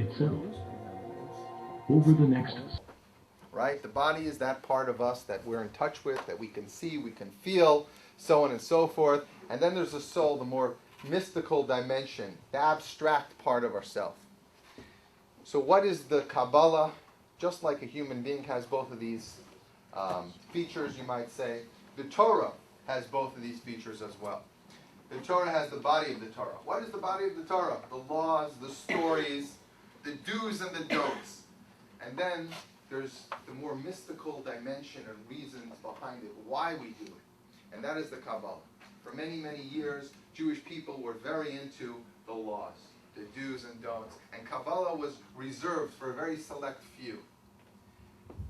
itself over the next. Right? The body is that part of us that we're in touch with, that we can see, we can feel, so on and so forth. And then there's the soul, the more mystical dimension, the abstract part of ourself. So what is the Kabbalah? Just like a human being has both of these features, you might say, the Torah has both of these features as well. The Torah has the body of the Torah. What is the body of the Torah? The laws, the stories, the do's and the don'ts. And then there's the more mystical dimension and reasons behind it, why we do it. And that is the Kabbalah. For many, many years, Jewish people were very into the laws, the do's and don'ts. And Kabbalah was reserved for a very select few.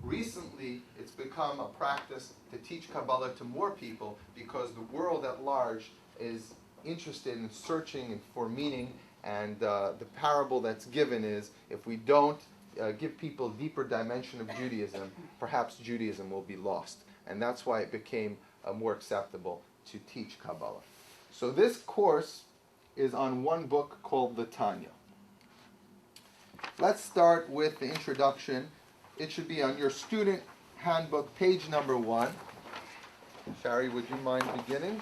Recently, it's become a practice to teach Kabbalah to more people because the world at large is interested in searching for meaning, and the parable that's given is if we don't give people a deeper dimension of Judaism, perhaps Judaism will be lost. And that's why it became more acceptable to teach Kabbalah. So this course is on one book called the Tanya. Let's start with the introduction. It should be on your student handbook, page number 1. Shari, would you mind beginning?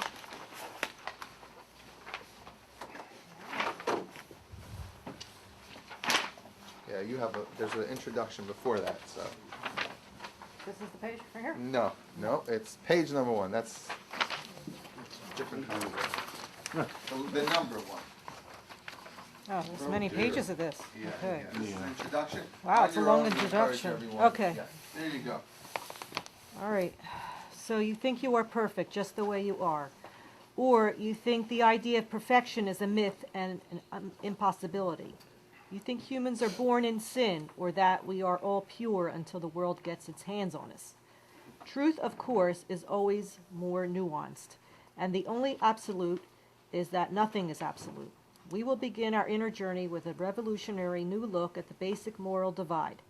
Yeah, you have there's an introduction before that, so. This is the page right here? No, it's page number 1. That's different kind of the number 1. Oh, there's many pages of this. Yeah, Okay. This is an introduction. Wow, it's a On your long own, we encourage introduction. everyone. Okay. Yeah, there you go. All right. So you think you are perfect just the way you are. Or you think the idea of perfection is a myth and an impossibility. You think humans are born in sin, or that we are all pure until the world gets its hands on us. Truth, of course, is always more nuanced, and the only absolute is that nothing is absolute. We will begin our inner journey with a revolutionary new look at the basic moral divide.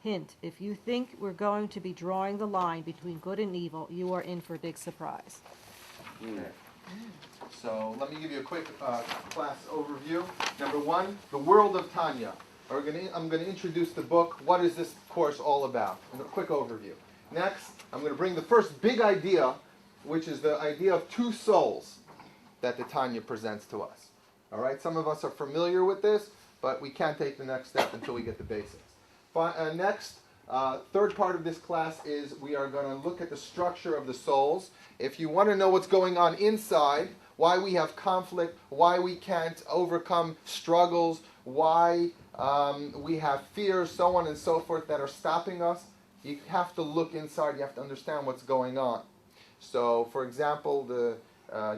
Hint, if you think we're going to be drawing the line between good and evil, you are in for a big surprise. Okay. So let me give you a quick class overview. Number 1, the world of Tanya. I'm going to introduce the book. What is this course all about? And a quick overview. Next, I'm going to bring the first big idea, which is the idea of 2 souls that the Tanya presents to us. All right, some of us are familiar with this, but we can't take the next step until we get the basics. Next, third part of this class is we are going to look at the structure of the souls. If you want to know what's going on inside, why we have conflict, why we can't overcome struggles, why we have fears, so on and so forth that are stopping us, you have to look inside, you have to understand what's going on. So, for example,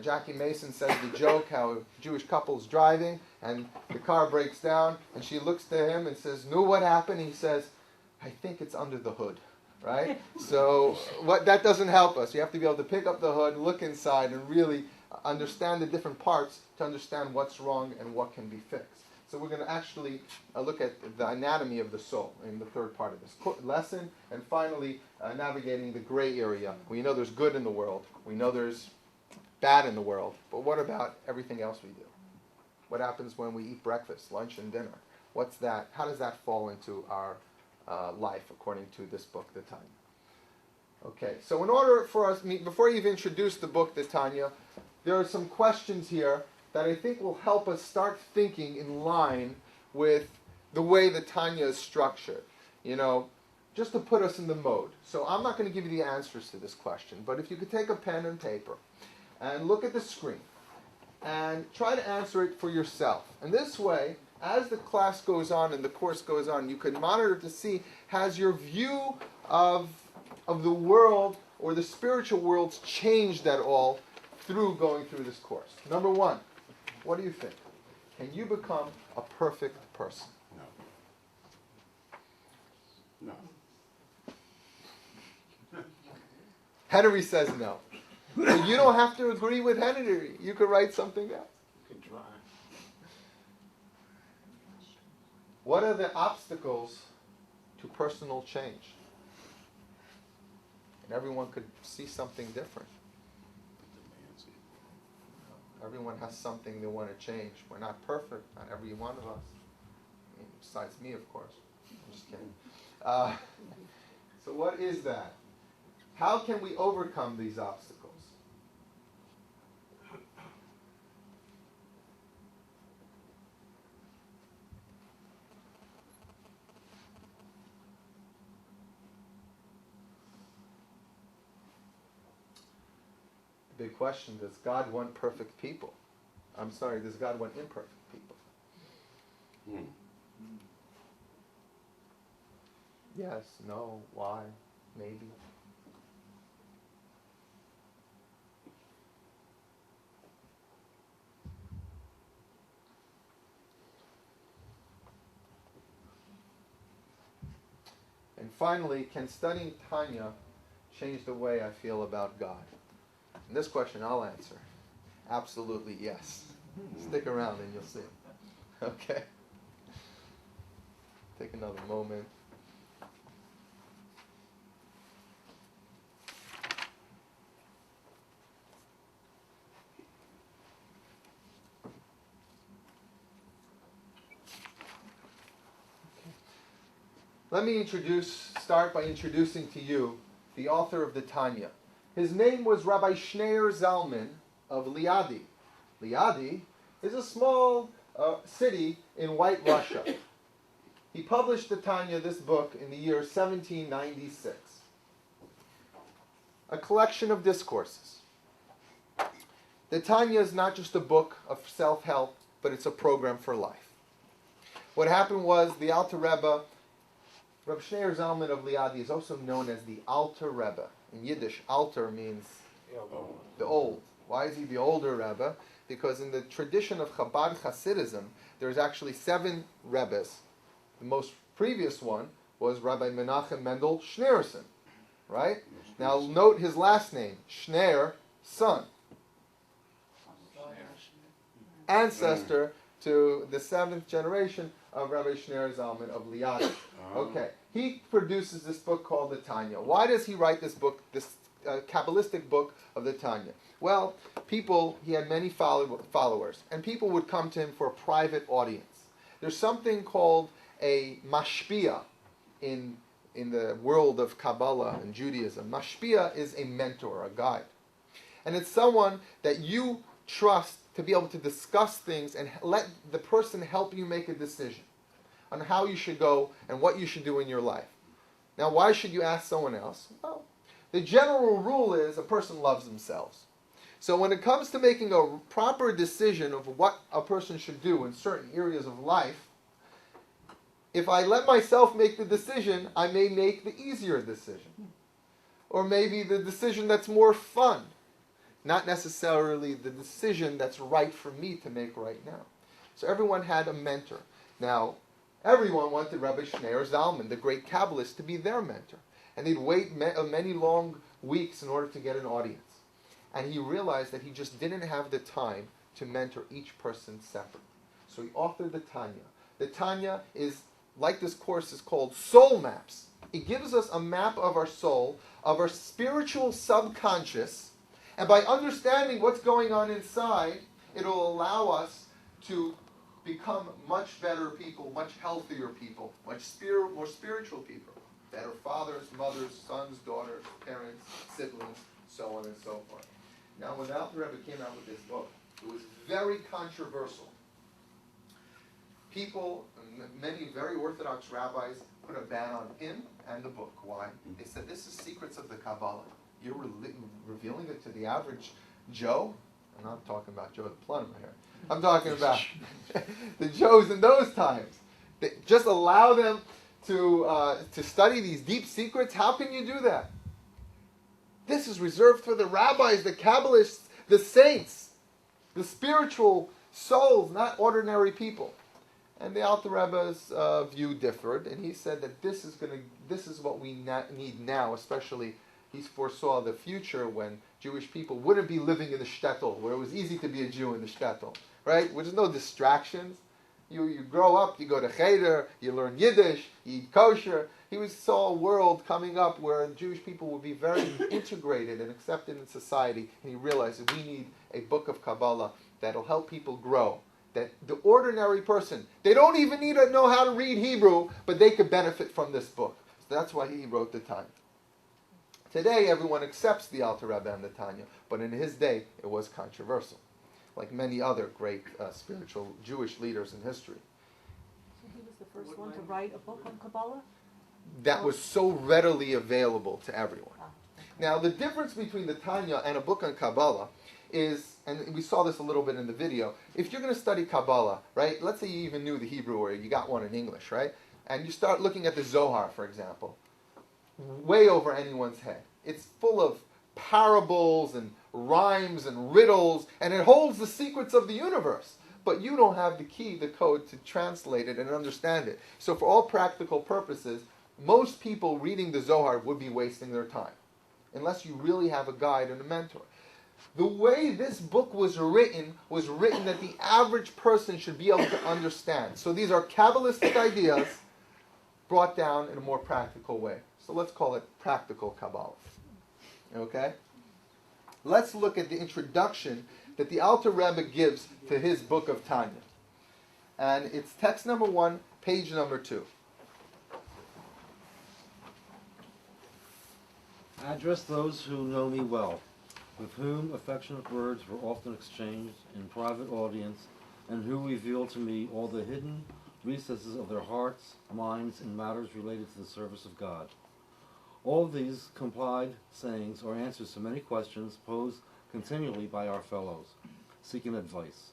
Jackie Mason says the joke how a Jewish couple's driving and the car breaks down and she looks to him and says, "No, what happened?" He says, "I think it's under the hood." Right? So that doesn't help us. You have to be able to pick up the hood, look inside, and really understand the different parts to understand what's wrong and what can be fixed. So we're going to actually look at the anatomy of the soul in the third part of this lesson. And finally, navigating the gray area. We know there's good in the world. We know there's bad in the world. But what about everything else we do? What happens when we eat breakfast, lunch, and dinner? What's that? How does that fall into our life according to this book, the Tanya? Okay, so in order for us, before you've introduced the book, the Tanya, there are some questions here that I think will help us start thinking in line with the way the Tanya is structured. You know, just to put us in the mode. So I'm not going to give you the answers to this question, but if you could take a pen and paper and look at the screen and try to answer it for yourself. And this way, as the class goes on and the course goes on, you can monitor to see, has your view of the world or the spiritual worlds changed at all through going through this course? Number 1, what do you think? Can you become a perfect person? No. Henry says no. But you don't have to agree with Henry. You could write something else. You can try. What are the obstacles to personal change? And everyone could see something different. Everyone has something they want to change. We're not perfect, not every one of us. besides me, of course. I'm just kidding. So what is that? How can we overcome these obstacles? Big question, does God want perfect people? I'm sorry, does God want imperfect people? Yes, no, why, maybe. And finally, can studying Tanya change the way I feel about God? And this question I'll answer. Absolutely yes. Stick around and you'll see. Okay? Take another moment. Let me start by introducing to you the author of the Tanya. His name was Rabbi Schneur Zalman of Liadi. Liadi is a small city in White Russia. He published the Tanya, this book, in the year 1796. A collection of discourses. The Tanya is not just a book of self-help, but it's a program for life. What happened was the Alter Rebbe, Rabbi Schneur Zalman of Liadi, is also known as the Alter Rebbe. In Yiddish, Alter means the old. Why is he the older Rebbe? Because in the tradition of Chabad Hasidism, there's actually 7 Rebbes. The most previous one was Rabbi Menachem Mendel Schneerson, right? Now note his last name, Schneur, son. Ancestor to the 7th generation of Rabbi Schneur Zalman of Liadi. Okay, he produces this book called the Tanya. Why does he write this book, this Kabbalistic book of the Tanya? Well, he had many followers, and people would come to him for a private audience. There's something called a mashpia in the world of Kabbalah and Judaism. Mashpia is a mentor, a guide. And it's someone that you trust to be able to discuss things and let the person help you make a decision on how you should go and what you should do in your life. Now, why should you ask someone else? Well, the general rule is a person loves themselves. So when it comes to making a proper decision of what a person should do in certain areas of life, if I let myself make the decision, I may make the easier decision. Or maybe the decision that's more fun. Not necessarily the decision that's right for me to make right now. So everyone had a mentor. Now, everyone wanted Rabbi Schneur Zalman, the great Kabbalist, to be their mentor. And they'd wait many long weeks in order to get an audience. And he realized that he just didn't have the time to mentor each person separately. So he authored the Tanya. The Tanya is, like this course is called, Soul Maps. It gives us a map of our soul, of our spiritual subconscious, and by understanding what's going on inside, it'll allow us to become much better people, much healthier people, more spiritual people. Better fathers, mothers, sons, daughters, parents, siblings, so on and so forth. Now, when the Alter Rebbe came out with this book, it was very controversial. People, many very Orthodox rabbis, put a ban on him and the book. Why? They said, this is secrets of the Kabbalah. You're revealing it to the average Joe. I'm not talking about Joe the plumber here. I'm talking about the Joes in those times. They just allow them to study these deep secrets. How can you do that? This is reserved for the rabbis, the Kabbalists, the saints, the spiritual souls, not ordinary people. And the Alter Rebbe's view differed, and he said that this is what we need now, especially. He foresaw the future when Jewish people wouldn't be living in the shtetl, where it was easy to be a Jew in the shtetl, right? Where there's no distractions. You grow up, you go to cheder, you learn Yiddish, you eat kosher. He saw a world coming up where Jewish people would be very integrated and accepted in society, and he realized that we need a book of Kabbalah that'll help people grow, that the ordinary person, they don't even need to know how to read Hebrew, but they could benefit from this book. So that's why he wrote the Tanya. Today, everyone accepts the Alter Rebbe and the Tanya, but in his day, it was controversial, like many other great spiritual Jewish leaders in history. So he was the first one to write a book on Kabbalah? That was so readily available to everyone. Now, the difference between the Tanya and a book on Kabbalah is, and we saw this a little bit in the video, if you're going to study Kabbalah, right, let's say you even knew the Hebrew or you got one in English, right, and you start looking at the Zohar, for example, way over anyone's head. It's full of parables and rhymes and riddles, and it holds the secrets of the universe. But you don't have the key, the code, to translate it and understand it. So for all practical purposes, most people reading the Zohar would be wasting their time, unless you really have a guide and a mentor. The way this book was written that the average person should be able to understand. So these are Kabbalistic ideas brought down in a more practical way. So let's call it practical Kabbalah. Okay? Let's look at the introduction that the Alter Rebbe gives to his book of Tanya. And it's text number 1, page number 2. I address those who know me well, with whom affectionate words were often exchanged in private audience, and who reveal to me all the hidden recesses of their hearts, minds, and matters related to the service of God. All of these complied sayings are answers to many questions posed continually by our fellows, seeking advice,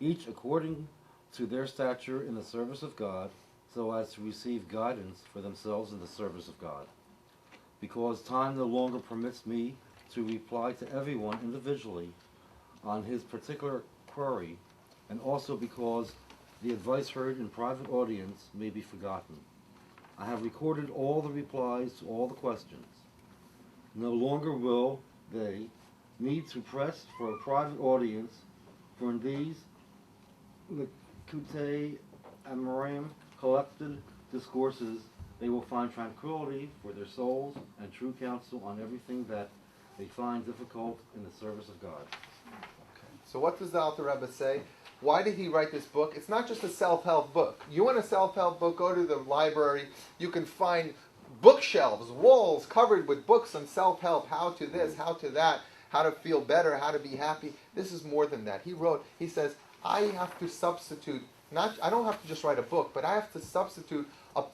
each according to their stature in the service of God, so as to receive guidance for themselves in the service of God. Because time no longer permits me to reply to everyone individually on his particular query, and also because the advice heard in private audience may be forgotten, I have recorded all the replies to all the questions. No longer will they need to press for a private audience, for in these Likutei Amorim collected discourses they will find tranquility for their souls and true counsel on everything that they find difficult in the service of God. Okay. So what does the Alter Rebbe say? Why did he write this book? It's not just a self-help book. You want a self-help book, go to the library. You can find bookshelves, walls covered with books on self-help, how to this, how to that, how to feel better, how to be happy. This is more than that. He says, I have to substitute, I don't have to just write a book, but I have to substitute a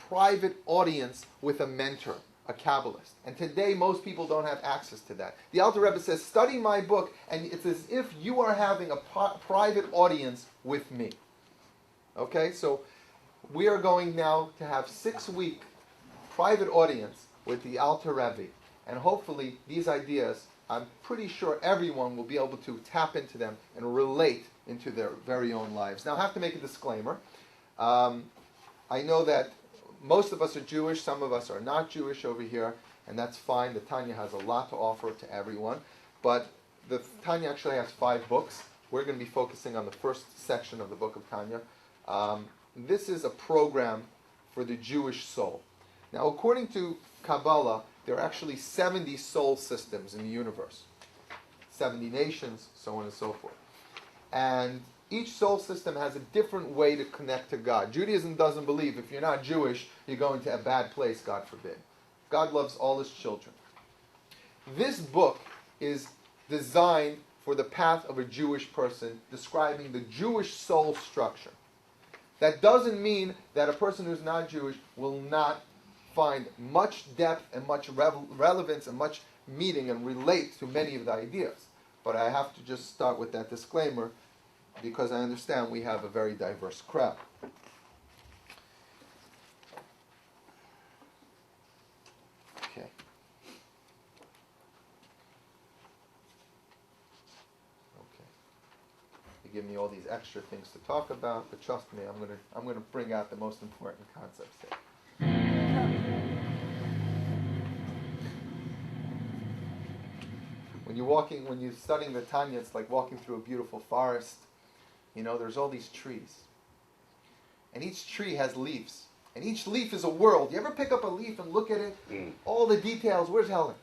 private audience with a mentor, a Kabbalist. And today, most people don't have access to that. The Alter Rebbe says, study my book, and it's as if you are having a private audience with me. Okay, so we are going now to have 6-week private audience with the Alter Rebbe. And hopefully, these ideas, I'm pretty sure everyone will be able to tap into them and relate into their very own lives. Now, I have to make a disclaimer. I know that most of us are Jewish, some of us are not Jewish over here, and that's fine. The Tanya has a lot to offer to everyone. But the Tanya actually has 5 books. We're going to be focusing on the first section of the book of Tanya. This is a program for the Jewish soul. Now, according to Kabbalah, there are actually 70 soul systems in the universe. 70 nations, so on and so forth. And each soul system has a different way to connect to God. Judaism doesn't believe if you're not Jewish, you're going to a bad place, God forbid. God loves all his children. This book is designed for the path of a Jewish person, describing the Jewish soul structure. That doesn't mean that a person who's not Jewish will not find much depth and much relevance and much meaning and relate to many of the ideas. But I have to just start with that disclaimer, because I understand we have a very diverse crowd. Okay. You give me all these extra things to talk about, but trust me, I'm gonna bring out the most important concepts here. When you're studying the Tanya, it's like walking through a beautiful forest. You know, there's all these trees. And each tree has leaves. And each leaf is a world. You ever pick up a leaf and look at it? All the details. Where's Helen?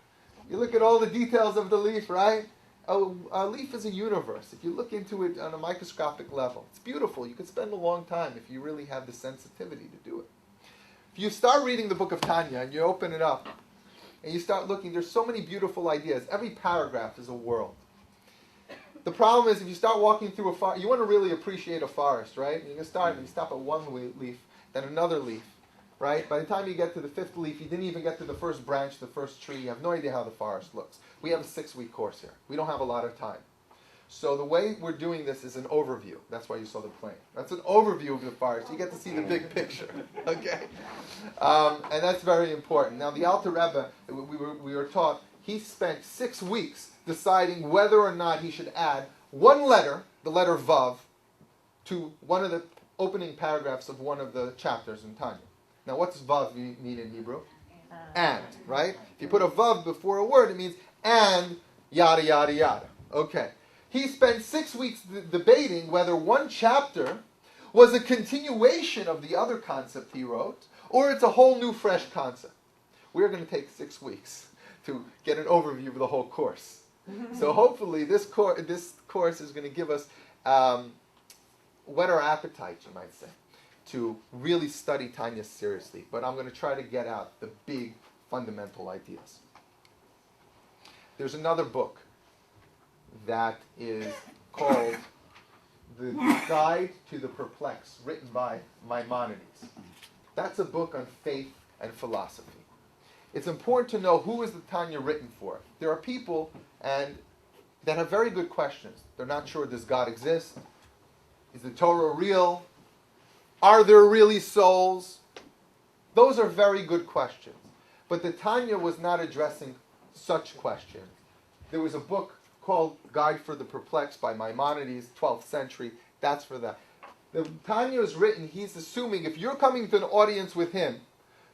You look at all the details of the leaf, right? a leaf is a universe. If you look into it on a microscopic level, it's beautiful. You could spend a long time if you really have the sensitivity to do it. If you start reading the book of Tanya and you open it up and you start looking, there's so many beautiful ideas. Every paragraph is a world. The problem is if you start walking through a forest, you want to really appreciate a forest, right? You can start and you stop at one leaf, then another leaf, right? By the time you get to the fifth leaf, you didn't even get to the first branch, the first tree. You have no idea how the forest looks. We have a 6-week course here. We don't have a lot of time. So the way we're doing this is an overview. That's why you saw the plane. That's an overview of the forest. You get to see the big picture, okay? And that's very important. Now, the Alter Rebbe, we were taught, he spent 6 weeks deciding whether or not he should add one letter, the letter Vav, to one of the opening paragraphs of one of the chapters in Tanya. Now, what does Vav mean in Hebrew? And, right? If you put a Vav before a word, it means and, yada, yada, yada. Okay. He spent 6 weeks debating whether one chapter was a continuation of the other concept he wrote, or it's a whole new, fresh concept. We're going to take 6 weeks to get an overview of the whole course. So hopefully this course is going to give us whet our appetite, you might say, to really study Tanya seriously. But I'm going to try to get out the big fundamental ideas. There's another book that is called The Guide to the Perplexed, written by Maimonides. That's a book on faith and philosophy. It's important to know who is the Tanya written for. There are people that have very good questions. They're not sure, does God exist? Is the Torah real? Are there really souls? Those are very good questions. But the Tanya was not addressing such questions. There was a book called Guide for the Perplexed by Maimonides, 12th century. That's for that. The Tanya is written, he's assuming if you're coming to an audience with him,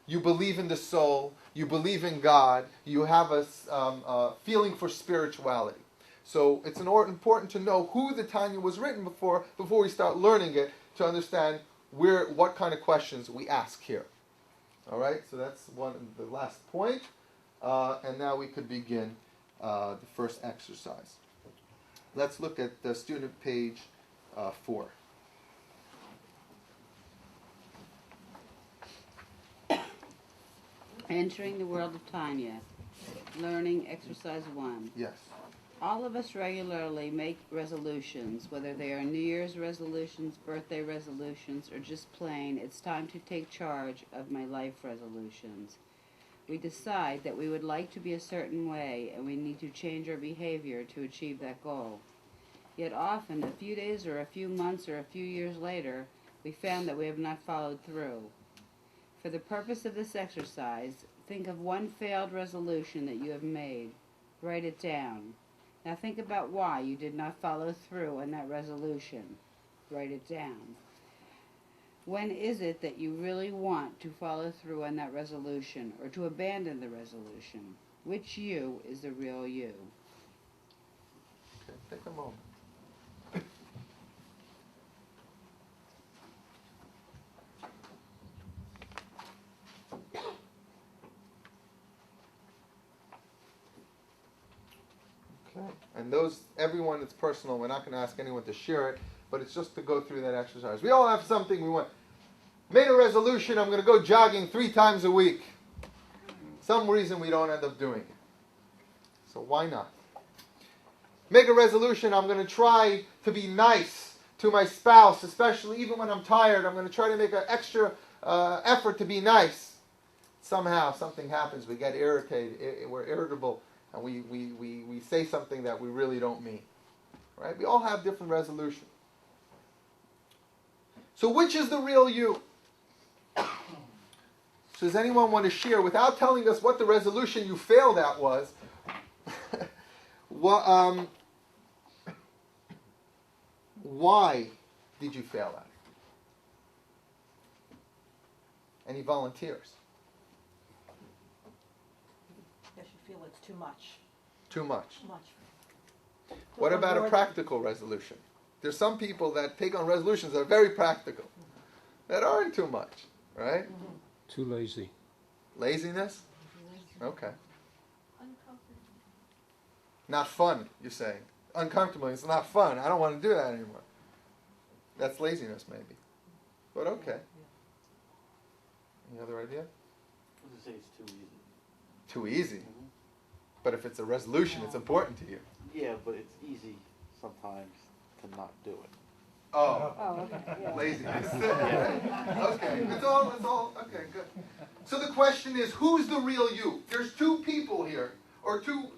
you believe in the soul, you believe in God, you have a feeling for spirituality. So it's important to know who the Tanya was written before we start learning it, to understand what kind of questions we ask here. All right, so that's the last point. And now we could begin the first exercise. Let's look at the student page 4. Entering the world of Tanya. Learning exercise 1. Yes. All of us regularly make resolutions, whether they are New Year's resolutions, birthday resolutions, or just plain, it's time to take charge of my life resolutions. We decide that we would like to be a certain way, and we need to change our behavior to achieve that goal. Yet often, a few days or a few months or a few years later, we found that we have not followed through. For the purpose of this exercise, think of one failed resolution that you have made. Write it down. Now think about why you did not follow through on that resolution. Write it down. When is it that you really want to follow through on that resolution or to abandon the resolution? Which you is the real you? Okay, take a moment. Okay. And everyone, it's personal. We're not going to ask anyone to share it, but it's just to go through that exercise. We all have something we want. Made a resolution, I'm going to go jogging 3 times a week. Some reason we don't end up doing it. So why not? Make a resolution, I'm going to try to be nice to my spouse, especially even when I'm tired. I'm going to try to make an extra effort to be nice. Somehow something happens, we get irritated, we're irritable, and we say something that we really don't mean. Right? We all have different resolutions. So which is the real you? So does anyone want to share, without telling us what the resolution you failed at was, why did you fail at it? Any volunteers? Yes, you feel it's too much. Too much. Too much. What about a practical resolution? There's some people that take on resolutions that are very practical, that aren't too much, right? Too lazy. Laziness? Okay. Not fun, you're saying. Uncomfortable. It's not fun. I don't want to do that anymore. That's laziness, maybe. But okay. Any other idea? I would say it's too easy. Too easy. Mm-hmm. But if it's a resolution, it's important to you. Yeah, but it's easy sometimes to not do it. Oh. Oh, okay. Yeah. Laziness. Okay. It's all, okay, good. So the question is, who's the real you? There's two people here, or two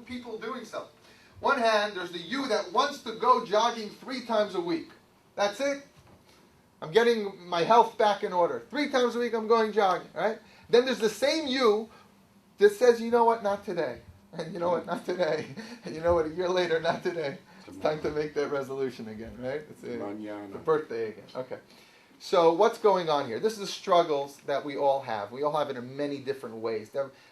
people doing something. One hand, there's the you that wants to go jogging 3 times a week. That's it. I'm getting my health back in order. 3 times a week I'm going jogging, right? Then there's the same you that says, you know what, not today. And you know what, not today. And you know what, a year later, not today. It's time to make that resolution again, right? It's the birthday again. Okay. So what's going on here? This is the struggles that we all have. We all have it in many different ways.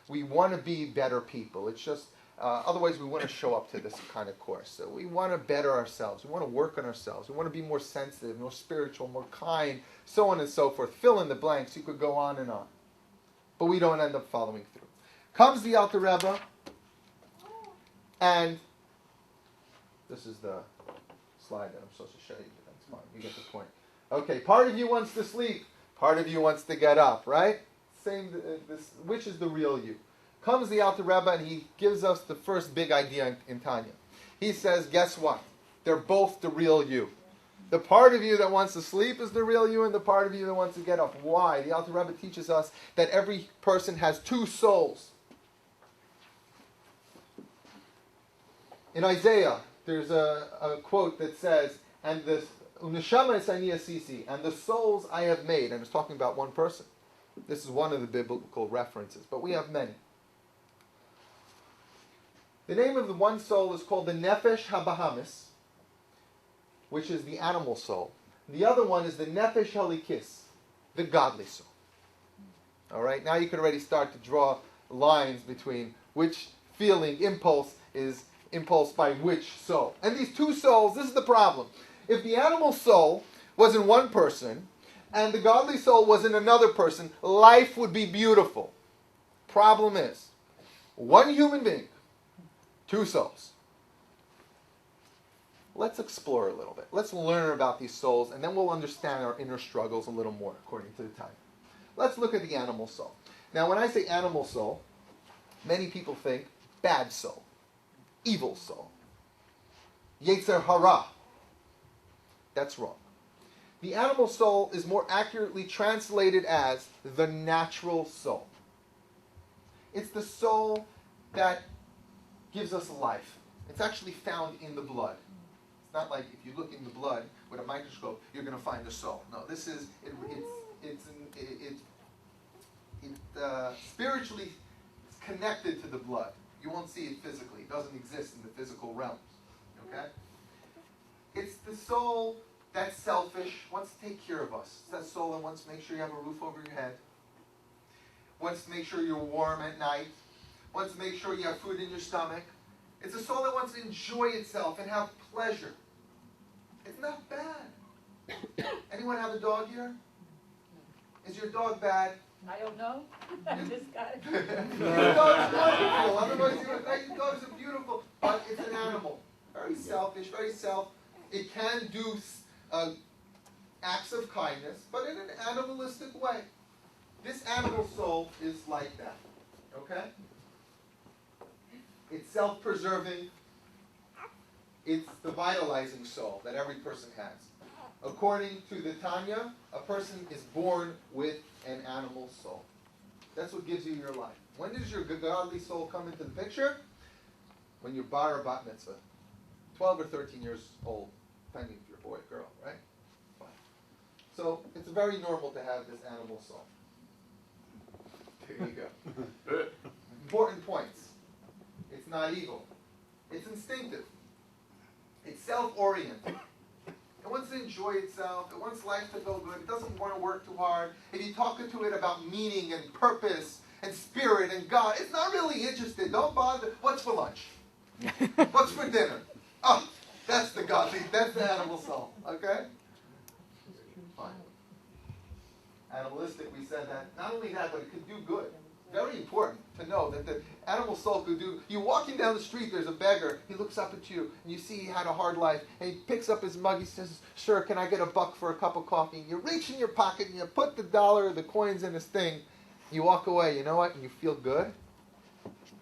We want to be better people. It's just, otherwise we wouldn't show up to this kind of course. So we want to better ourselves. We want to work on ourselves. We want to be more sensitive, more spiritual, more kind, so on and so forth. Fill in the blanks. You could go on and on. But we don't end up following through. Comes the Alter Rebbe, and this is the slide that I'm supposed to show you, but that's fine. You get the point. Okay, part of you wants to sleep. Part of you wants to get up, right? Which is the real you? Comes the Alter Rebbe, and he gives us the first big idea in Tanya. He says, guess what? They're both the real you. The part of you that wants to sleep is the real you, and the part of you that wants to get up. Why? The Alter Rebbe teaches us that every person has 2 souls. In Isaiah, there's a quote that says, and the Uneshama es ani asisi, and the souls I have made, and it's talking about one person. This is one of the biblical references, but we have many. The name of the one soul is called the Nefesh HaBahamis, which is the animal soul. The other one is the Nefesh Halikis, the godly soul. All right, now you can already start to draw lines between which feeling, impulse is impulsed by which soul. And these 2 souls, this is the problem. If the animal soul was in one person and the godly soul was in another person, life would be beautiful. Problem is, one human being, 2 souls. Let's explore a little bit. Let's learn about these souls, and then we'll understand our inner struggles a little more according to the time. Let's look at the animal soul. Now, when I say animal soul, many people think bad soul, evil soul, Yetzer Hara. That's wrong. The animal soul is more accurately translated as the natural soul. It's the soul that gives us life. It's actually found in the blood. It's not like if you look in the blood with a microscope, you're going to find the soul. No, this is spiritually connected to the blood. You won't see it physically. It doesn't exist in the physical realms. Okay? It's the soul that's selfish, wants to take care of us. It's that soul that wants to make sure you have a roof over your head, wants to make sure you're warm at night, wants to make sure you have food in your stomach. It's a soul that wants to enjoy itself and have pleasure. It's not bad. Anyone have a dog here? Is your dog bad? I don't know. I just got it. Your dog's wonderful. Otherwise, your dogs are beautiful. But it's an animal. Very selfish, very self. It can do acts of kindness, but in an animalistic way. This animal soul is like that. Okay? It's self-preserving. It's the vitalizing soul that every person has. According to the Tanya, a person is born with an animal soul. That's what gives you your life. When does your godly soul come into the picture? When you're bar or bat mitzvah. 12 or 13 years old, depending if you're a boy or girl, right? Fine. So it's very normal to have this animal soul. There you go. Important points. It's not evil. It's instinctive. It's self-oriented. It wants to enjoy itself. It wants life to go good. It doesn't want to work too hard. If you talk to it about meaning and purpose and spirit and God, it's not really interested. Don't bother. What's for lunch? What's for dinner? Oh, that's the godly, that's the animal soul. Okay? Fine. Animalistic, we said that. Not only that, but it could do good. Very important to know that the animal soul could do. You're walking down the street, there's a beggar, he looks up at you, and you see he had a hard life, and he picks up his mug, he says, "Sir, can I get $1 for a cup of coffee?" And you reach in your pocket, and you put the dollar or the coins in his thing, you walk away, you know what, and you feel good?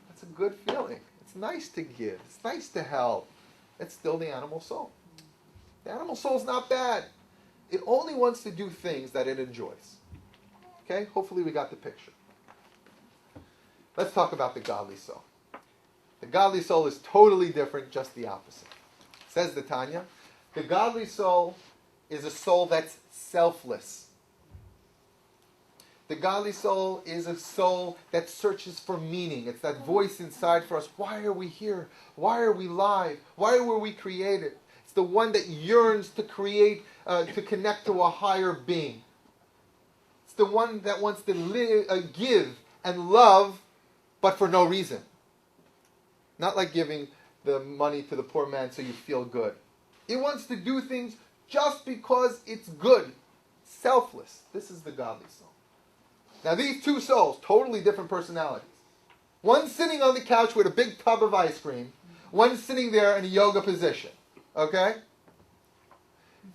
That's a good feeling. It's nice to give. It's nice to help. It's still the animal soul. The animal soul's not bad. It only wants to do things that it enjoys. Okay? Hopefully we got the picture. Let's talk about the godly soul. The godly soul is totally different, just the opposite. Says the Tanya, the godly soul is a soul that's selfless. The godly soul is a soul that searches for meaning. It's that voice inside for us. Why are we here? Why are we live? Why were we created? It's the one that yearns to create, to connect to a higher being. It's the one that wants to give and love, but for no reason. Not like giving the money to the poor man so you feel good. It wants to do things just because it's good. Selfless. This is the godly soul. Now these two souls, totally different personalities. One sitting on the couch with a big tub of ice cream. One sitting there in a yoga position. Okay?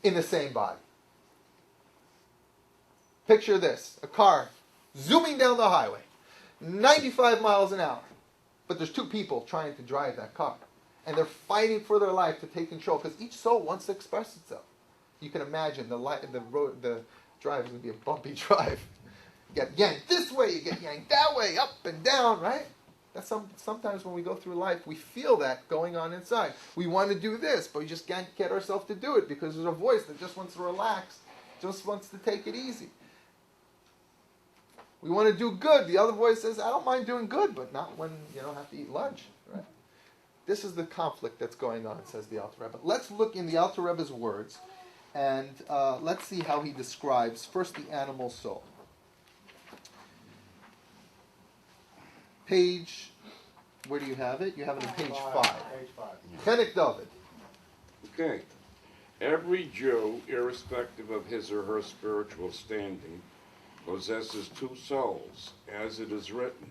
In the same body. Picture this. A car zooming down the highway. 95 miles an hour. But there's two people trying to drive that car. And they're fighting for their life to take control because each soul wants to express itself. You can imagine the drive is going to be a bumpy drive. You get yanked this way, you get yanked that way, up and down, right? That's sometimes when we go through life, we feel that going on inside. We want to do this, but we just can't get ourselves to do it because there's a voice that just wants to relax, just wants to take it easy. We want to do good. The other voice says, I don't mind doing good, but not when you don't have to eat lunch. Right? This is the conflict that's going on, says the Alter Rebbe. Let's look in the Alter Rebbe's words, and let's see how he describes, first, the animal soul. Page, where do you have it? You have it on page 5. Page 5. Chenek David. Okay. Every Jew, irrespective of his or her spiritual standing, possesses two souls, as it is written.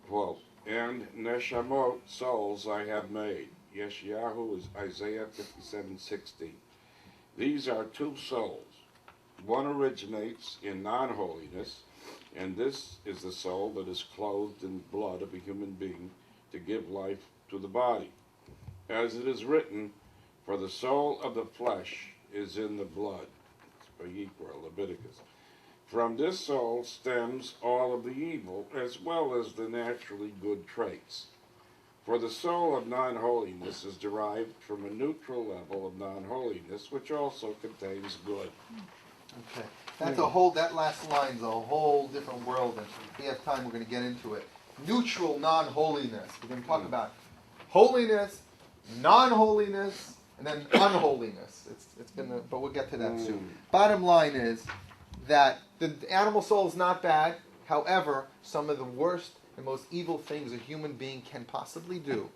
Quote, and neshamot, souls I have made. Yeshayahu is Isaiah 57:60. These are two souls. One originates in non-holiness, and this is the soul that is clothed in the blood of a human being to give life to the body. As it is written, for the soul of the flesh is in the blood. It's Vayikra, Leviticus. From this soul stems all of the evil, as well as the naturally good traits. For the soul of non-holiness is derived from a neutral level of non-holiness, which also contains good. Okay. That last line's a whole different world, and if we have time, we're going to get into it. Neutral non-holiness. We're going to talk about holiness, non-holiness, and then unholiness. But we'll get to that soon. Bottom line is that the animal soul is not bad. However, some of the worst and most evil things a human being can possibly do,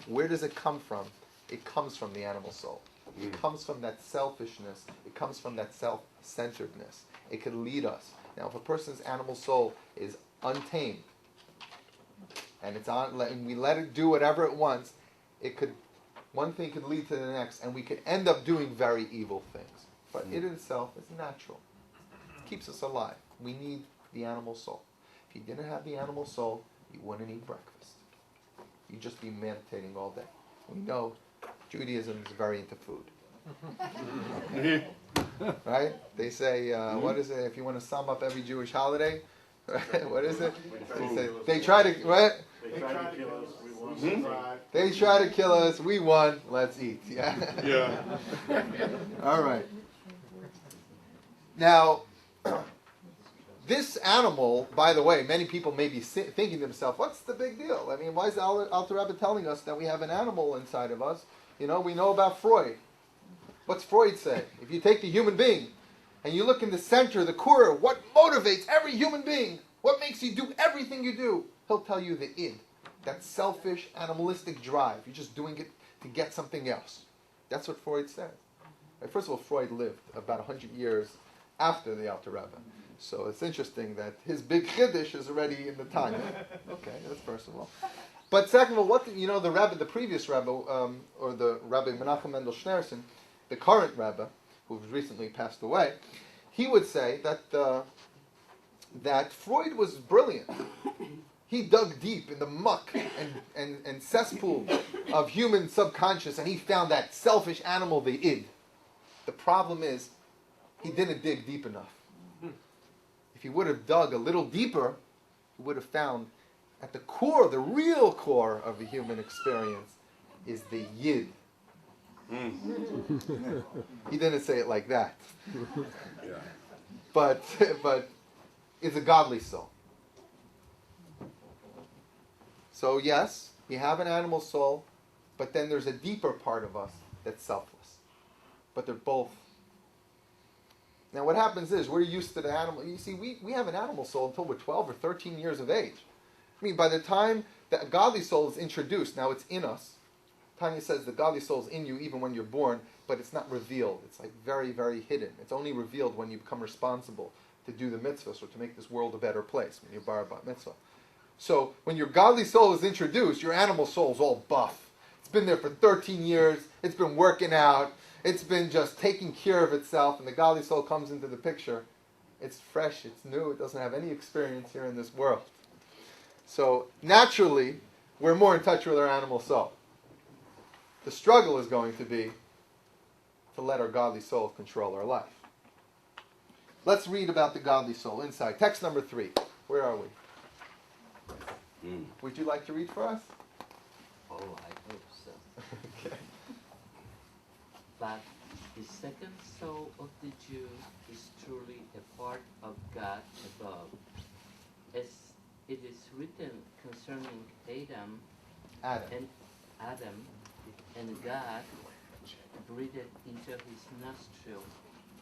where does it come from? It comes from the animal soul. It comes from that selfishness. It comes from that self-centeredness. It could lead us. Now, if a person's animal soul is untamed, and we let it do whatever it wants, one thing could lead to the next, and we could end up doing very evil things. But it itself is natural. It keeps us alive. We need the animal soul. If you didn't have the animal soul, you wouldn't eat breakfast. You'd just be meditating all day. We know Judaism is very into food. Right? They say, what is it? If you want to sum up every Jewish holiday, what is it? They try to, what? They try to kill us. We want to survive. They try to kill us. We won. Let's eat. Yeah. Yeah. All right. Now, this animal, by the way, many people may be thinking to themselves, what's the big deal? I mean, why is the Alter Rebbe telling us that we have an animal inside of us? You know, we know about Freud. What's Freud say? If you take the human being and you look in the center, the core, what motivates every human being? What makes you do everything you do? He'll tell you the id, that selfish, animalistic drive. You're just doing it to get something else. That's what Freud says. First of all, Freud lived about 100 years after the Alter Rebbe. So it's interesting that his big chiddush is already in the Tanya. Okay, that's first of all. But second of all, what the Rebbe, the previous Rebbe, or the Rabbi Menachem Mendel Schneerson, the current Rebbe, who recently passed away, he would say that that Freud was brilliant. He dug deep in the muck and cesspool of human subconscious, and he found that selfish animal, the id. The problem is, he didn't dig deep enough. If he would have dug a little deeper, he would have found at the core, the real core of the human experience is the yid. He didn't say it like that. Yeah. But it's a godly soul. So yes, we have an animal soul, but then there's a deeper part of us that's selfless. But they're both. Now what happens is, we're used to the animal. You see, we have an animal soul until we're 12 or 13 years of age. I mean, by the time the godly soul is introduced, now it's in us. Tanya says the godly soul is in you even when you're born, but it's not revealed. It's like very, very hidden. It's only revealed when you become responsible to do the mitzvahs or to make this world a better place, when you're bar bat mitzvah. So when your godly soul is introduced, your animal soul is all buff. It's been there for 13 years. It's been working out. It's been just taking care of itself, and the godly soul comes into the picture. It's fresh. It's new. It doesn't have any experience here in this world. So naturally, we're more in touch with our animal soul. The struggle is going to be to let our godly soul control our life. Let's read about the godly soul inside. Text number 3. Where are we? Would you like to read for us? Oh, I hope so. Okay. But the second soul of the Jew is truly a part of God above. As it is written concerning Adam, and God breathed into his nostril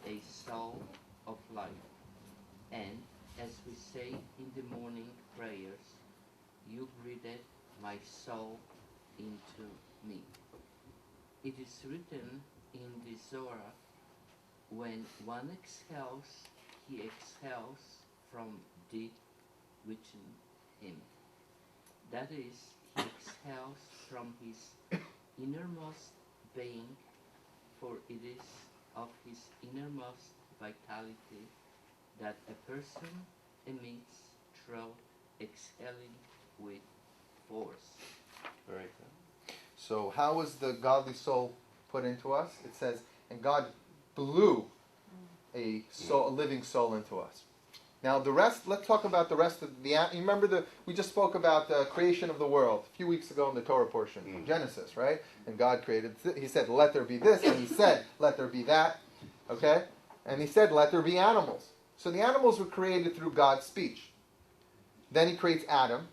a soul of life. And as we say in the morning prayers, you breathed my soul into me. It is written in the Zohar, when one exhales, he exhales from deep within him. That is, he exhales from his innermost being, for it is of his innermost vitality that a person emits through exhaling with force. Very good. So how was the godly soul put into us? It says, and God blew a living soul into us. Now the rest, let's talk about the rest of the, you remember we just spoke about the creation of the world a few weeks ago in the Torah portion, Genesis, right? And God created, he said, let there be this, and he said, let there be that, okay? And he said, let there be animals. So the animals were created through God's speech. Then he creates Adam,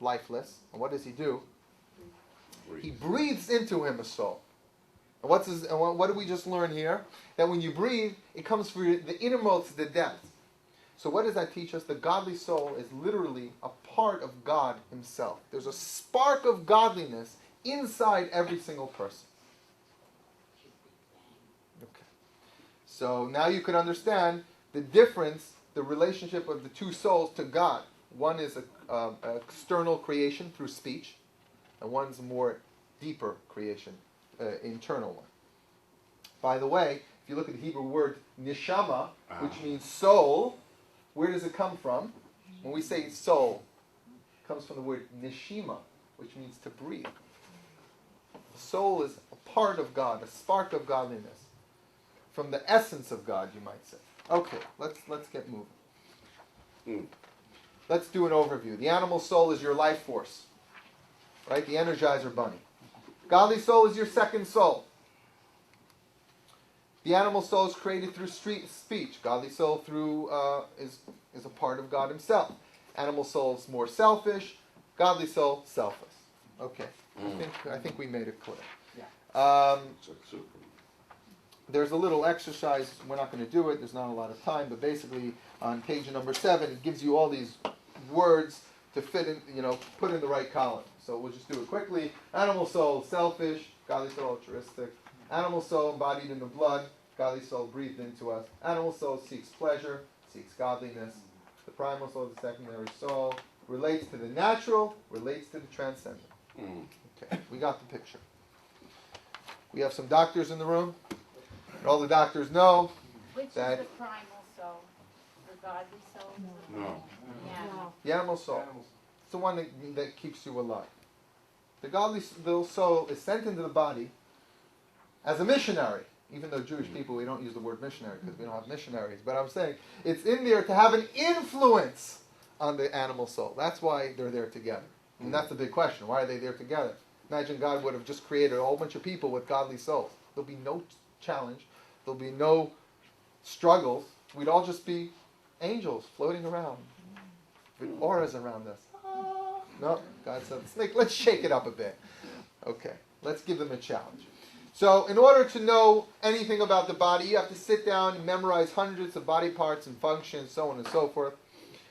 lifeless, and what does he do? He breathes into him a soul. And what did we just learn here? That when you breathe, it comes from the innermost, the depth. So what does that teach us? The godly soul is literally a part of God himself. There's a spark of godliness inside every single person. Okay. So now you can understand the difference, the relationship of the two souls to God. One is an external creation through speech, and one's a more deeper creation, internal one. By the way, if you look at the Hebrew word neshama, which means soul, where does it come from? When we say soul, it comes from the word neshima, which means to breathe. The soul is a part of God, a spark of godliness, from the essence of God, you might say. Okay, let's get moving. Let's do an overview. The animal soul is your life force, right? The Energizer Bunny. Godly soul is your second soul. The animal soul is created through speech. Godly soul is a part of God himself. Animal soul is more selfish. Godly soul, selfless. Okay. I think we made it clear. Yeah. There's a little exercise. We're not going to do it. There's not a lot of time. But basically, on page number 7, it gives you all these words to fit in, put in the right column. So we'll just do it quickly. Animal soul, selfish. Godly soul, altruistic. Animal soul embodied in the blood, godly soul breathed into us. Animal soul seeks pleasure, seeks godliness. The primal soul, the secondary soul, relates to the natural, relates to the transcendent. Okay, we got the picture. We have some doctors in the room. And all the doctors know Which is that the primal soul? The godly soul? No. Yeah. the animal soul, it's the one that keeps you alive. The godly soul is sent into the body as a missionary. Even though Jewish people, we don't use the word missionary because we don't have missionaries. But I'm saying it's in there to have an influence on the animal soul. That's why they're there together. And that's the big question. Why are they there together? Imagine God would have just created a whole bunch of people with godly souls. There'll be no challenge. There'll be no struggles. We'd all just be angels floating around with auras around us. No, God said, let's shake it up a bit. Okay, let's give them a challenge. So in order to know anything about the body, you have to sit down and memorize hundreds of body parts and functions, so on and so forth.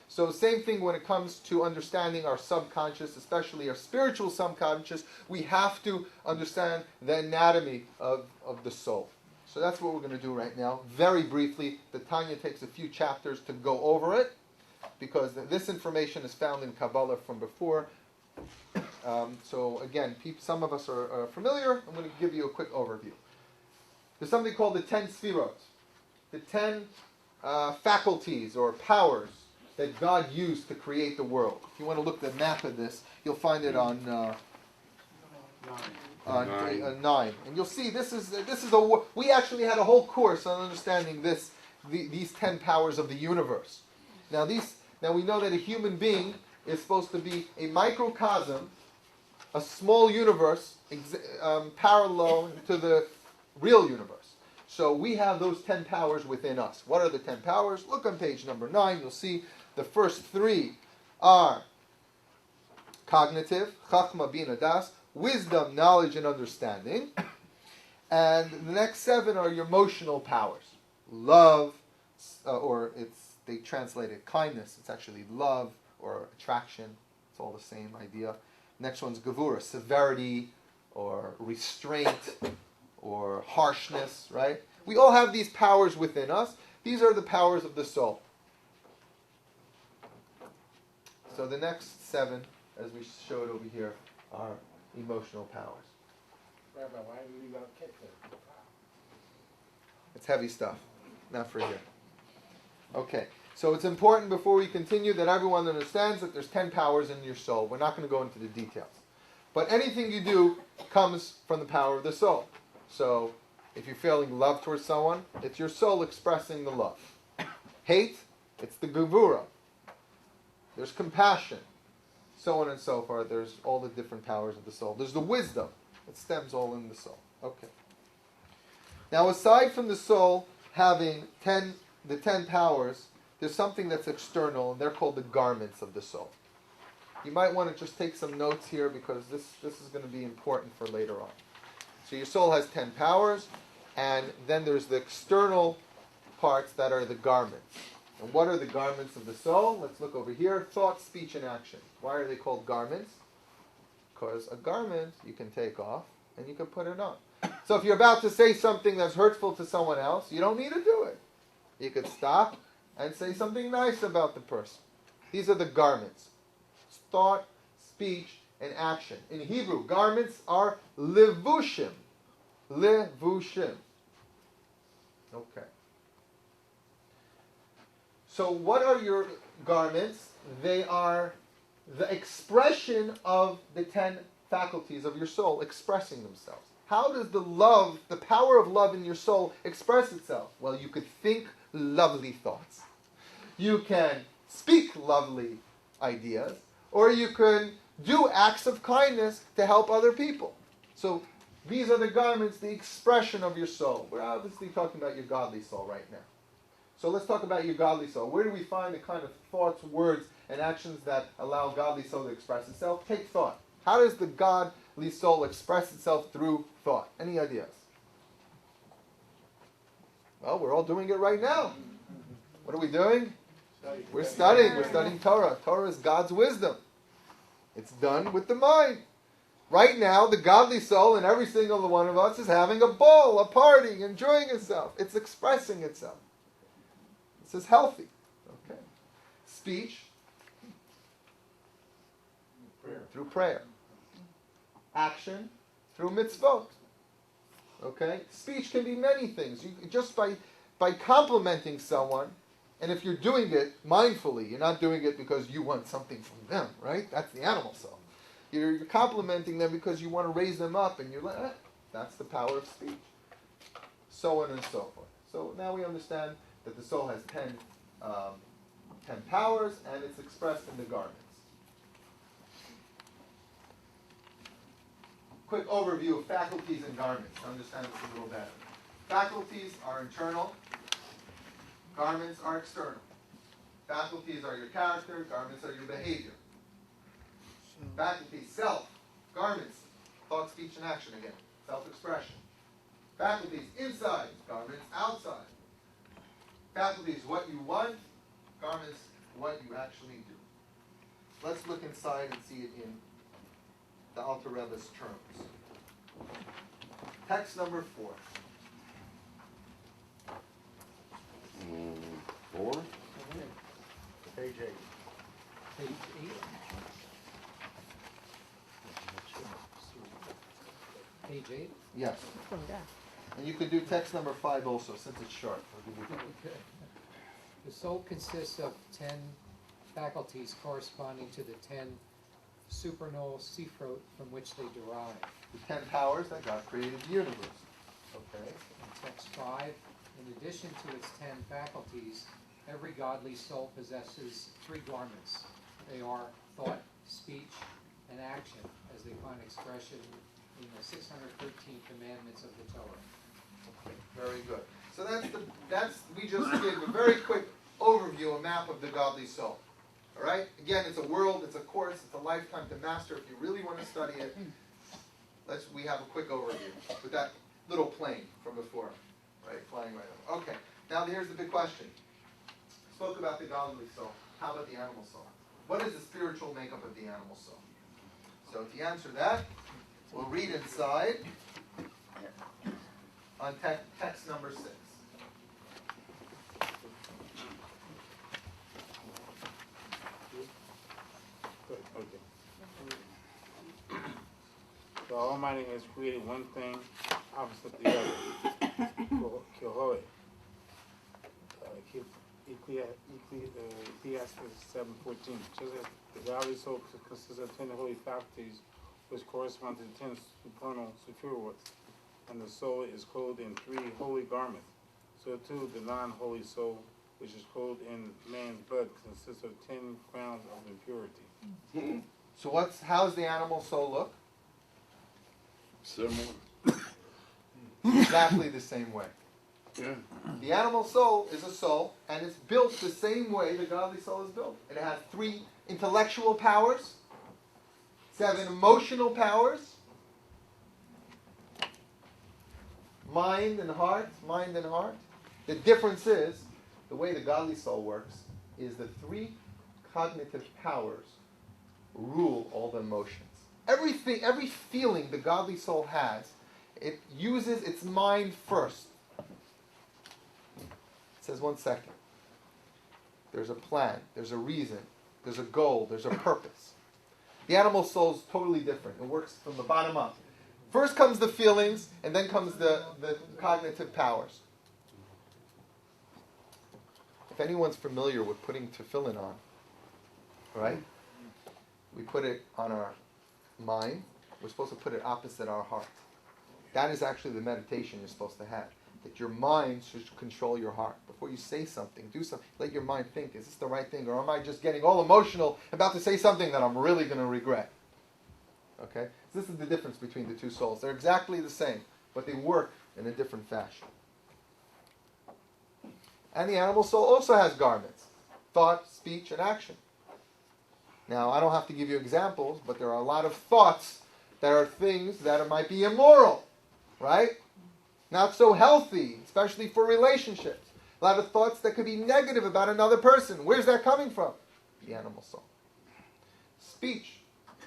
So same thing when it comes to understanding our subconscious, especially our spiritual subconscious, we have to understand the anatomy of the soul. So that's what we're going to do right now. Very briefly, the Tanya takes a few chapters to go over it, because this information is found in Kabbalah from before. So again, some of us are familiar. I'm going to give you a quick overview. There's something called the 10 sfirot, the 10 faculties or powers that God used to create the world. If you want to look at the map of this, you'll find it on 9, and you'll see this is we actually had a whole course on understanding these 10 powers of the universe. Now we know that a human being is supposed to be a microcosm, a small universe, parallel to the real universe. So we have those 10 powers within us. What are the 10 powers? Look on page number 9. You'll see the first 3 are cognitive, chachma, bina, das, wisdom, knowledge, and understanding. And the next 7 are your emotional powers. Love, they translate it kindness. It's actually love or attraction. It's all the same idea. Next one's gevura, severity or restraint or harshness, right? We all have these powers within us. These are the powers of the soul. So the next 7, as we showed over here, are emotional powers. Rabbi, why do you leave out character? It's heavy stuff, not for here. Okay, so it's important before we continue that everyone understands that there's 10 powers in your soul. We're not going to go into the details. But anything you do comes from the power of the soul. So if you're feeling love towards someone, it's your soul expressing the love. Hate, it's the gevura. There's compassion, so on and so forth. There's all the different powers of the soul. There's the wisdom. It stems all in the soul. Okay. Now, aside from the soul having the 10 powers, there's something that's external, and they're called the garments of the soul. You might want to just take some notes here because this is going to be important for later on. So your soul has 10 powers, and then there's the external parts that are the garments. And what are the garments of the soul? Let's look over here. Thought, speech, and action. Why are they called garments? Because a garment you can take off and you can put it on. So if you're about to say something that's hurtful to someone else, you don't need to do it. You could stop and say something nice about the person. These are the garments. Thought, speech, and action. In Hebrew, garments are levushim. Levushim. Okay. So what are your garments? They are the expression of the 10 faculties of your soul expressing themselves. How does the power of love in your soul express itself? Well, you could think lovely thoughts. You can speak lovely ideas, or you can do acts of kindness to help other people. So these are the garments, the expression of your soul. We're obviously talking about your godly soul right now. So let's talk about your godly soul. Where do we find the kind of thoughts, words, and actions that allow godly soul to express itself? Take thought. How does the godly soul express itself through thought? Any ideas? Well, we're all doing it right now. What are we doing? We're studying. We're studying Torah. Torah is God's wisdom. It's done with the mind. Right now, the godly soul in every single one of us is having a ball, a party, enjoying itself. It's expressing itself. This is healthy. Okay. Speech, through prayer. Action, through mitzvot. Okay? Speech can be many things. Just by complimenting someone, and if you're doing it mindfully, you're not doing it because you want something from them, right? That's the animal soul. You're complimenting them because you want to raise them up, and you're like, that's the power of speech. So on and so forth. So now we understand that the soul has 10 powers, and it's expressed in the garments. Quick overview of faculties and garments to understand this a little better. Faculties are internal. Garments are external. Faculties are your character. Garments are your behavior. Faculties, self. Garments, thought, speech, and action again. Self-expression. Faculties, inside. Garments, outside. Faculties, what you want. Garments, what you actually do. Let's look inside and see it in the Alter Rebbe's terms. Text number 4. 4? Page 8. Page 8. Page 8? Yes. And you could do text number 5 also, since it's short. Okay. The soul consists of 10 faculties corresponding to the 10 supernal sifrot from which they derive. The 10 powers that God created the universe. Okay. In text 5, in addition to its 10 faculties, every godly soul possesses 3 garments. They are thought, speech, and action, as they find expression in the 613 commandments of the Torah. Okay, very good. So we just gave a very quick overview, a map of the godly soul. All right? Again, it's a world, it's a course, it's a lifetime to master. If you really want to study it, we have a quick overview with that little plane from before, right? Flying right over. Okay. Now here's the big question. Spoke about the godly soul. How about the animal soul? What is the spiritual makeup of the animal soul? So to answer that, we'll read inside on text number 6. Good, okay. The Almighty has created one thing opposite the other. Kihoe. Ecclesiastes 7:14. Just as the godly soul consists of 10 holy faculties, which correspond to the 10 supernal superiors, and the soul is clothed in 3 holy garments. So too the non-holy soul, which is clothed in man's blood, consists of 10 crowns of impurity. So how's the animal soul look? Similar. Exactly the same way. Yeah. The animal soul is a soul, and it's built the same way the godly soul is built. And it has 3 intellectual powers, 7 emotional powers, mind and heart. The difference is, the way the godly soul works, is the 3 cognitive powers rule all the emotions. Every feeling the godly soul has, it uses its mind first. It says, 1 second. There's a plan, there's a reason, there's a goal, there's a purpose. The animal soul is totally different. It works from the bottom up. First comes the feelings, and then comes the cognitive powers. If anyone's familiar with putting tefillin on, right? We put it on our mind. We're supposed to put it opposite our heart. That is actually the meditation you're supposed to have. That your mind should control your heart. Before you say something, do something. Let your mind think, is this the right thing? Or am I just getting all emotional about to say something that I'm really going to regret? Okay? So this is the difference between the 2 souls. They're exactly the same, but they work in a different fashion. And the animal soul also has garments. Thought, speech, and action. Now, I don't have to give you examples, but there are a lot of thoughts that are things that might be immoral, right? Not so healthy, especially for relationships. A lot of thoughts that could be negative about another person. Where's that coming from? The animal soul. Speech.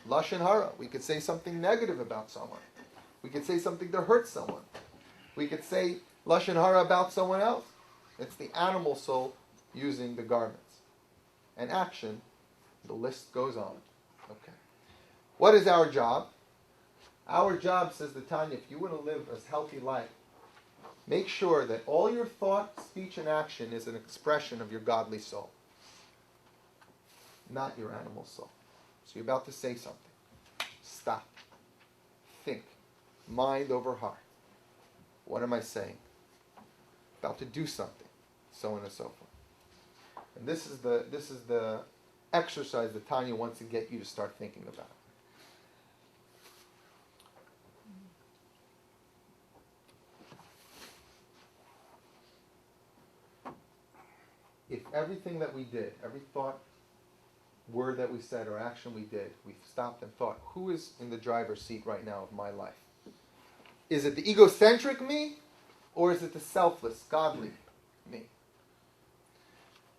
Lashon hara. We could say something negative about someone. We could say something to hurt someone. We could say Lashon hara about someone else. It's the animal soul using the garments. And action, the list goes on. Okay. What is our job? Our job, says the Tanya, if you want to live a healthy life, make sure that all your thought, speech, and action is an expression of your godly soul, not your animal soul. So you're about to say something. Stop. Think. Mind over heart. What am I saying? About to do something. So on and so forth. And this is the exercise that Tanya wants to get you to start thinking about. If everything that we did, every thought, word that we said, or action we did, we stopped and thought, who is in the driver's seat right now of my life? Is it the egocentric me, or is it the selfless, godly me?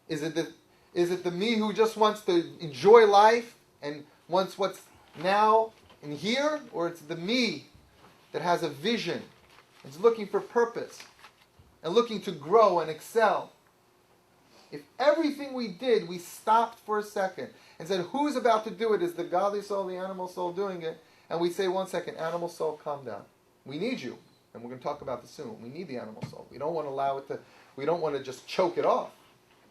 Is it the me who just wants to enjoy life and wants what's now and here, or it's the me that has a vision, is looking for purpose, and looking to grow and excel? If everything we did, we stopped for a second and said, who's about to do it? Is the godly soul, the animal soul doing it? And we say, 1 second, animal soul, calm down. We need you. And we're going to talk about this soon. We need the animal soul. We don't want to allow it to, we don't want to just choke it off.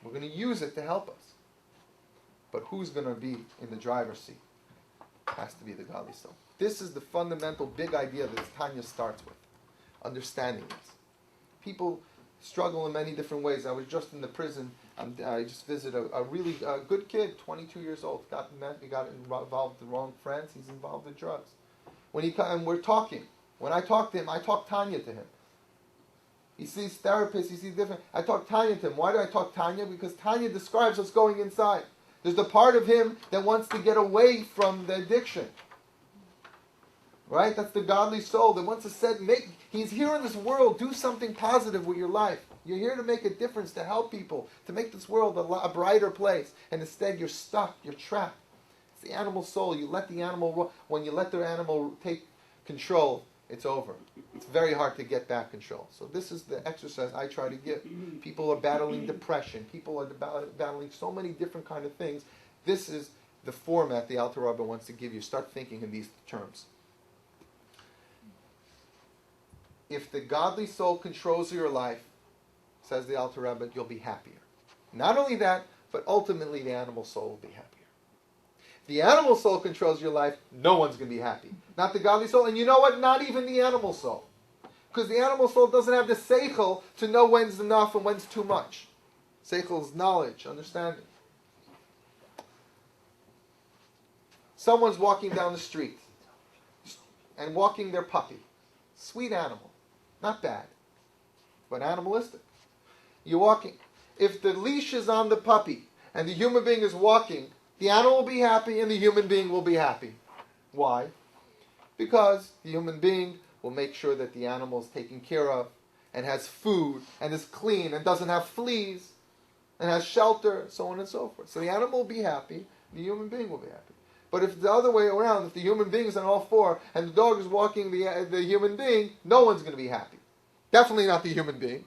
We're going to use it to help us. But who's going to be in the driver's seat? It has to be the godly soul. This is the fundamental big idea that Tanya starts with. Understanding this. People struggle in many different ways. I was just in the prison. I just visited a really good kid, 22 years old. He got involved with the wrong friends. He's involved with drugs. And we're talking. When I talk to him, I talk Tanya to him. He sees therapists, he sees different. I talk Tanya to him. Why do I talk Tanya? Because Tanya describes what's going inside. There's the part of him that wants to get away from the addiction. Right? That's the godly soul that wants to he's here in this world, do something positive with your life. You're here to make a difference, to help people, to make this world a brighter place. And instead you're stuck, you're trapped. It's the animal soul. You let the animal, when you let the animal take control, it's over. It's very hard to get back control. So this is the exercise I try to give. People are battling depression. People are battling so many different kind of things. This is the format the Alter Rebbe wants to give you. Start thinking in these terms. If the godly soul controls your life, says the Alter Rebbe, you'll be happier. Not only that, but ultimately the animal soul will be happier. If the animal soul controls your life, no one's going to be happy. Not the godly soul. And you know what? Not even the animal soul. Because the animal soul doesn't have the seichel to know when's enough and when's too much. Seichel is knowledge, understanding. Someone's walking down the street and walking their puppy. Sweet animal. Not bad, but animalistic. You're walking. If the leash is on the puppy and the human being is walking, the animal will be happy and the human being will be happy. Why? Because the human being will make sure that the animal is taken care of and has food and is clean and doesn't have fleas and has shelter, so on and so forth. So the animal will be happy, the human being will be happy. But if the other way around, if the human being is on all four and the dog is walking the human being, no one's going to be happy. Definitely not the human being.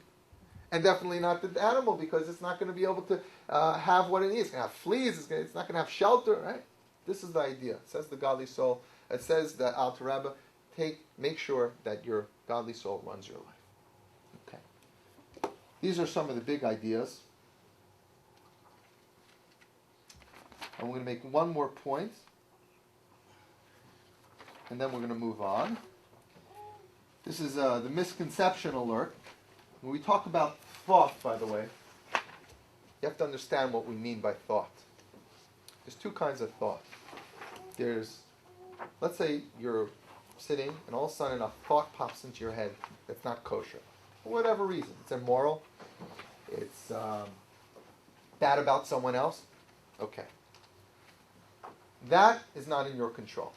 And definitely not the animal, because it's not going to be able to have what it needs. It's going to have fleas. It's not going to have shelter, right? This is the idea. It says the godly soul. It says that Alter Rebbe, make sure that your godly soul runs your life. Okay. These are some of the big ideas. And we're going to make one more point. And then we're going to move on. This is the misconception alert. When we talk about thought, by the way, you have to understand what we mean by thought. There's two kinds of thought. There's, let's say you're sitting and all of a sudden a thought pops into your head that's not kosher. For whatever reason. It's immoral. It's bad about someone else. Okay. That is not in your control.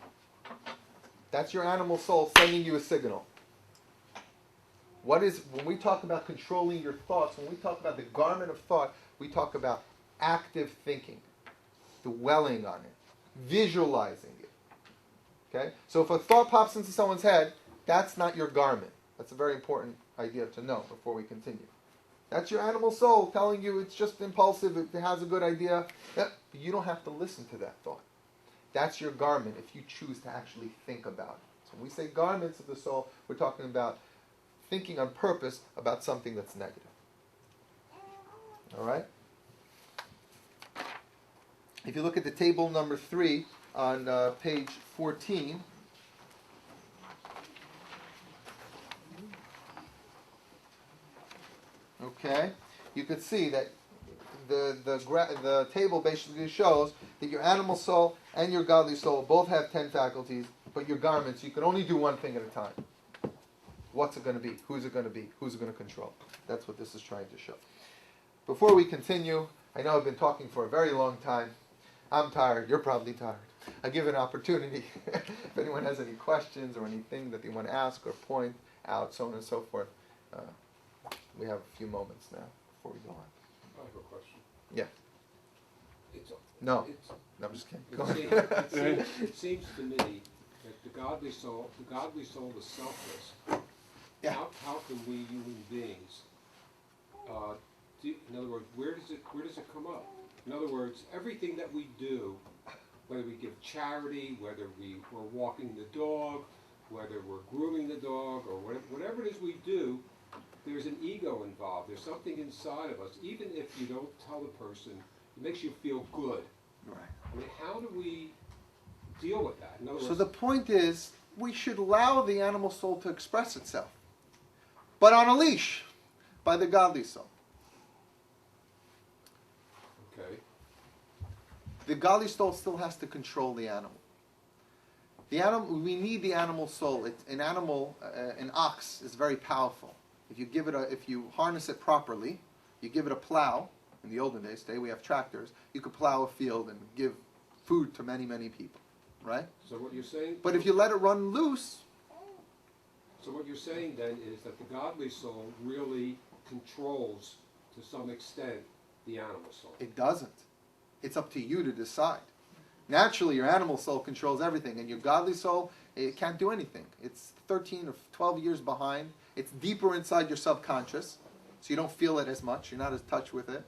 That's your animal soul sending you a signal. When we talk about controlling your thoughts, when we talk about the garment of thought, we talk about active thinking, dwelling on it, visualizing it, Okay? So if a thought pops into someone's head, that's not your garment. That's a very important idea to know before we continue. That's your animal soul telling you it's just impulsive, it has a good idea. You don't have to listen to that thought. That's your garment if you choose to actually think about it. So when we say garments of the soul, we're talking about thinking on purpose about something that's negative. All right? If you look at the table number 3 on page 14, okay, you could see that the table basically shows that your animal soul and your godly soul both have 10 faculties, but your garments, you can only do one thing at a time. What's it going to be? Who's it going to be? Who's it going to control? That's what this is trying to show. Before we continue, I know I've been talking for a very long time. I'm tired. You're probably tired. I give an opportunity if anyone has any questions or anything that they want to ask or point out, so on and so forth. We have a few moments now before we go on. I have a question. Yeah. No, I'm just kidding. Go ahead. It seems to me that the godly soul is selfless. Yeah. How can we human beings, in other words, where does it come up? In other words, everything that we do, whether we give charity, whether we're walking the dog, whether we're grooming the dog, or whatever it is we do, there's an ego involved. There's something inside of us. Even if you don't tell the person, it makes you feel good. Right. I mean, how do we deal with that? In other So words, the point is, we should allow the animal soul to express itself, but on a leash, by the godly soul. okay. The godly soul still has to control the animal. We need the animal soul. An ox is very powerful. If you harness it properly, you give it a plow. In the olden days, today we have tractors. You could plow a field and give food to many, many people, right? So what you're saying? But if you let it run loose, So what you're saying then is that the godly soul really controls, to some extent, the animal soul. it doesn't. It's up to you to decide. Naturally, your animal soul controls everything, and your godly soul, it can't do anything. It's 13 or 12 years behind. It's deeper inside your subconscious, so you don't feel it as much. You're not as touch with it.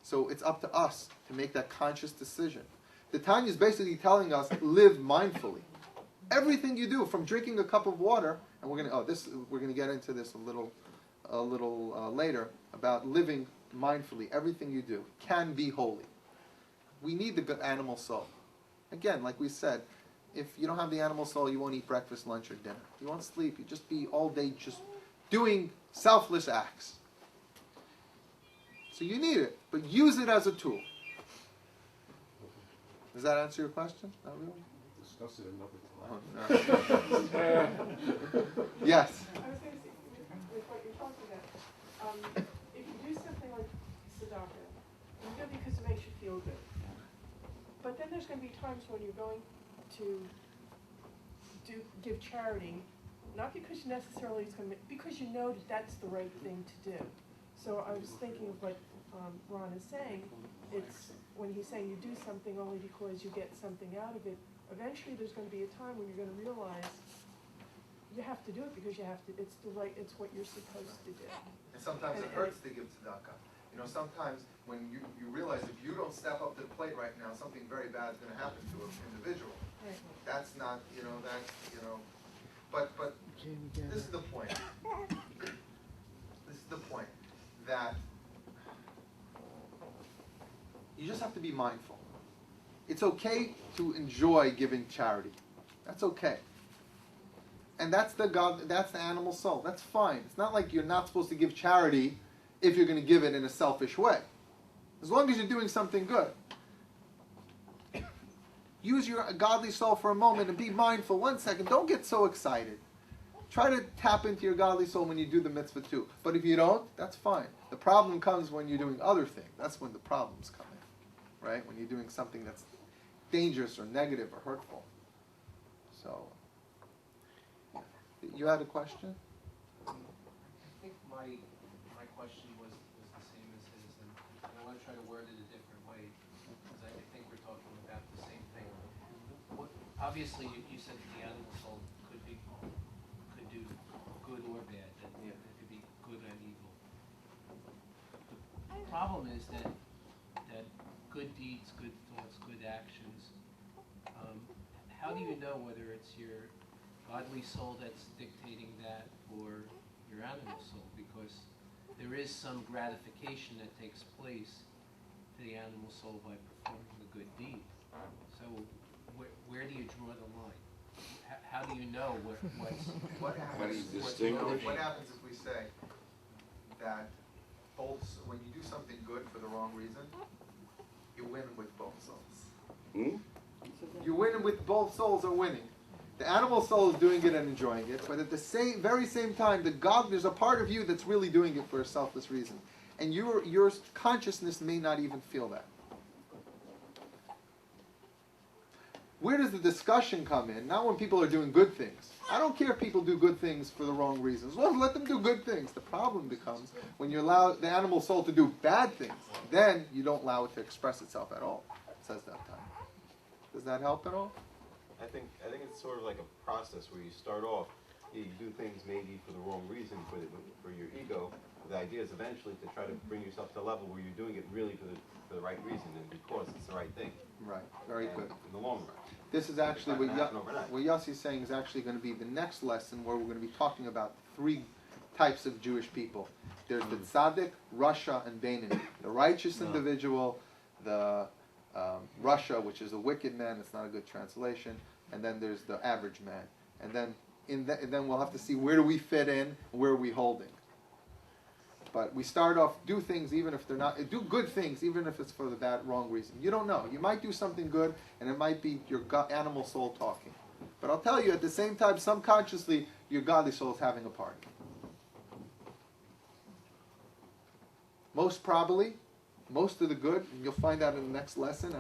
So it's up to us to make that conscious decision. The Tanya is basically telling us, live mindfully. Everything you do, from drinking a cup of water, and we're gonna get into this a little later, about living mindfully. Everything you do can be holy. We need the good animal soul. Again, like we said, if you don't have the animal soul, you won't eat breakfast, lunch, or dinner. You won't sleep. You just be all day just doing selfless acts. So you need it, but use it as a tool. Does that answer your question? Not really? Discuss it another time. Yes. I was going to say, with what you're talking about, if you do something like tzedakah, you do it because it makes you feel good. But then there's going to be times when you're going to give charity, not because necessarily it's going to, because you know that that's the right thing to do. So I was thinking of what Ron is saying. It's when he's saying you do something only because you get something out of it. Eventually, there's going to be a time when you're going to realize you have to do it because you have to. It's it's what you're supposed to do. And sometimes it hurts to give tzedakah. You know, sometimes when you realize if you don't step up to the plate right now, something very bad is going to happen to an individual. Right. That's not, but this is the point. This is the point that you just have to be mindful. It's okay to enjoy giving charity. That's okay. And that's the animal soul. That's fine. It's not like you're not supposed to give charity if you're going to give it in a selfish way. As long as you're doing something good. Use your godly soul for a moment and be mindful. 1 second. Don't get so excited. Try to tap into your godly soul when you do the mitzvah too. But if you don't, that's fine. The problem comes when you're doing other things. That's when the problems come in. Right? When you're doing something that's dangerous or negative or hurtful. So, you had a question? I think my question was the same as his, and I want to try to word it a different way, because I think we're talking about the same thing. obviously you said that the animal soul could do good or bad, that Yeah. it could be good and evil. The problem is that good deeds, good thoughts, good actions, how do you know whether it's your godly soul that's dictating that or your animal soul? Because there is some gratification that takes place to the animal soul by performing the good deed. So where do you draw the line? How do you know What How do you happens? distinguish? What happens if we say that when you do something good for the wrong reason, you win with both souls. Hmm? You win with both souls are winning. The animal soul is doing it and enjoying it, but at the very same time, there's a part of you that's really doing it for a selfless reason, and your consciousness may not even feel that. Where does the discussion come in? Not when people are doing good things. I don't care if people do good things for the wrong reasons. Well, let them do good things. The problem becomes when you allow the animal soul to do bad things, then you don't allow it to express itself at all, says that time. Does that help at all? I think it's sort of like a process where you start off, you do things maybe for the wrong reason, for your ego. The idea is eventually to try to bring yourself to a level where you're doing it really for the right reason and because it's the right thing. Right, very And good. in the long run. This is actually It's not gonna happen overnight. what Yossi's saying is actually going to be the next lesson where we're going to be talking about three types of Jewish people. There's the tzaddik, Rasha, and Beinoni. The righteous individual, the Rasha, which is a wicked man. It's not a good translation. And then there's the average man. And then and then we'll have to see where do we fit in, where are we holding. But we start off, do things even if they're not, do good things even if it's for the wrong reason. You don't know. You might do something good and it might be your animal soul talking. But I'll tell you, at the same time, subconsciously, your godly soul is having a part. Most probably, most of the good, and you'll find out in the next lesson,